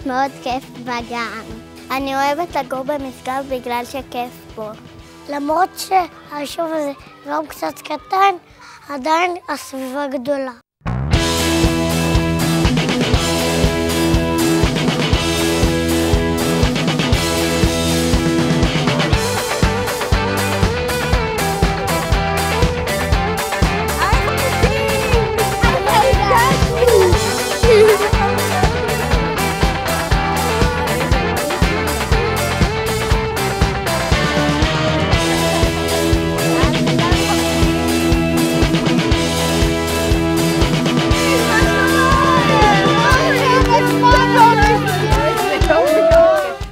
מאוד כיף בגן. אני אוהבת לגור במשגב בגלל שכיף פה. למרות שהיישוב הזה גם קצת קטן, עדיין הסביבה גדולה.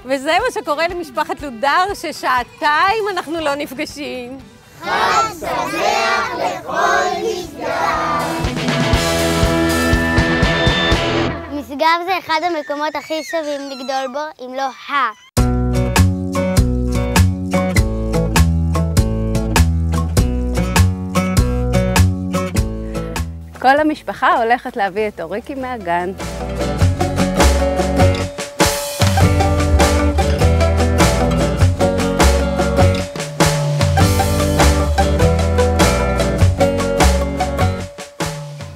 וזה מה שקורה למשפחת לודר, ששעתיים אנחנו לא נפגשים. חג שמח לכל משגב! משגב זה אחד המקומות הכי שווים לגדול בו, אם לא כל המשפחה הולכת להביא את אוריקי מהגן.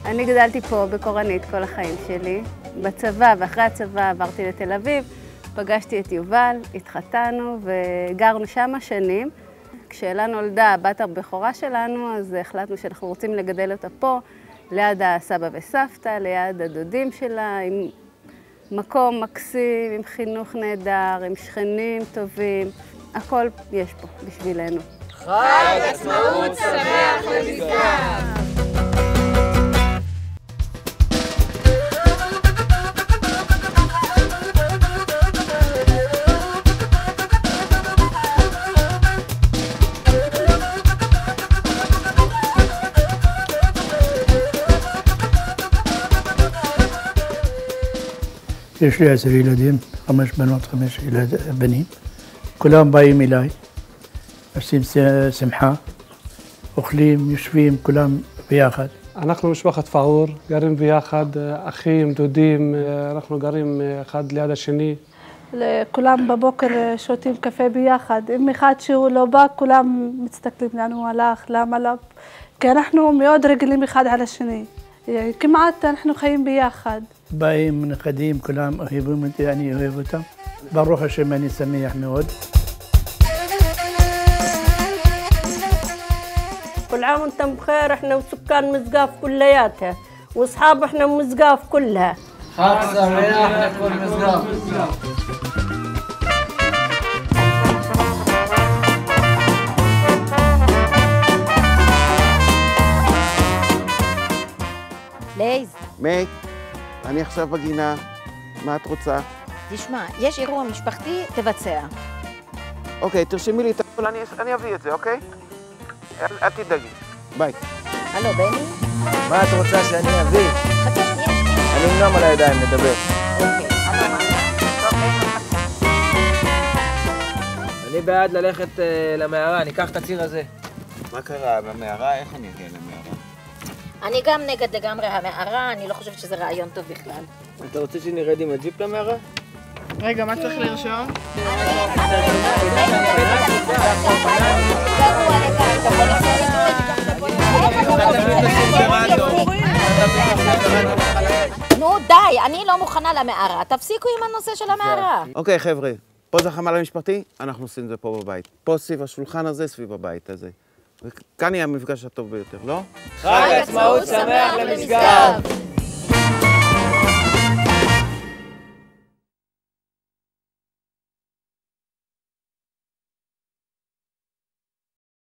אני גדלתי פה בקורנית כל החיים שלי. בצבא ואחרי הצבא עברתי לתל אביב, פגשתי את יובל, התחתנו וגרנו שם שנים. כשאלה נולדה הבת הבכורה שלנו, אז החלטנו שאנחנו רוצים לגדל אותה פה, ליד הסבא וסבתא, ליד הדודים שלה, עם מקום מקסים, עם חינוך נהדר, עם שכנים טובים. הכל יש פה בשבילנו. חג עצמאות שמח למשגב! יש לי 10 ילדים, 5 בנות, 5 בנים. כולם באים אליי, עושים שמחה, אוכלים, יושבים, כולם ביחד. אנחנו משפחת פאור, גרים ביחד, אחים, דודים, אנחנו גרים אחד ליד השני. כולם בבוקר שותים קפה ביחד. אם אחד שהוא לא בא, כולם מסתכלים לנו, הוא הלך, למה לא? כי אנחנו מאוד רגילים אחד על השני. כמעט אנחנו חיים ביחד. באים, נכדים, כולם אוהבים אותי, אני אוהב אותם. ברוך השם, אני שמח מאוד. كل عام وانتم بخير. احنا وسكان مسقاف كلياتها واصحاب احنا مسقاف كلها. חג שמח לכל משגב! לייז. מייק, אני עכשיו בגינה, מה את רוצה? תשמע, יש אירוע משפחתי, תבצע. אוקיי, תרשמי לי את הכל, אני אביא את זה, אוקיי? אל תדאגי. ביי. הלו, בני? מה את רוצה שאני אביא? חכה שנייה. אני אמנם על הידיים, נדבר. אני בעד ללכת למערה, אני אקח את הציר הזה. מה קרה? במערה? איך אני אגיע למערה? אני גם נגד לגמרי המערה, אני לא חושבת שזה רעיון טוב בכלל. אתה רוצה שנרד עם הג'יפ למערה? רגע, מה צריך לרשום? נו די, אני לא מוכנה למערה, תפסיקו עם הנושא של המערה. אוקיי חבר'ה, פה זה החמ"ל המשפחתי, אנחנו עושים את זה פה בבית. פה סביב השולחן הזה, סביב הבית הזה. וכאן יהיה המפגש הטוב ביותר, לא? חג עצמאות שמח למשגב!